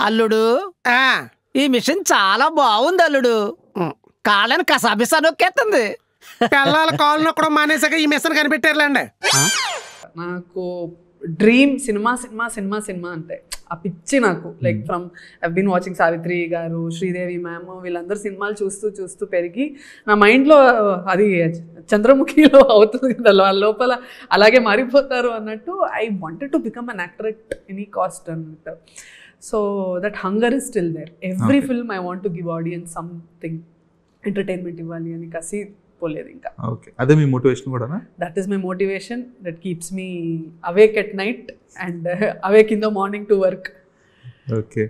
అల్లుడు ఈ మిషన్ చాలా బాగుంది అల్లుడు. కాళ్ళని కసాబిసా నొక్కేస్తుంది. పిల్లల కాళ్ళు నొక్కడం మానేసాక ఈ మిషన్ కనిపెట్టారులేండి. నాకు dream cinema cinema cinema cinema అంటే ఆ పిచ్చి నాకు. Like from I been watching Savitri గారు, శ్రీదేవి మ్యామ్, వీళ్ళందరూ సినిమాలు చూస్తూ చూస్తూ పెరిగి నా మైండ్లో అది చంద్రముఖిలో అవుతుంది కదా, వాళ్ళ లోపల అలాగే మారిపోతారు అన్నట్టు. I wanted to become an actor at any cost అన్నట్టు. So that hunger is still there. Every film I want to give audience something, entertainment ఇవ్వాలి అని కసి పోలేదు ఇంకా. ఓకే, అదే మీ మోటివేషన్ కూడా? That is my motivation that keeps me awake at night and awake in the morning to work. Okay.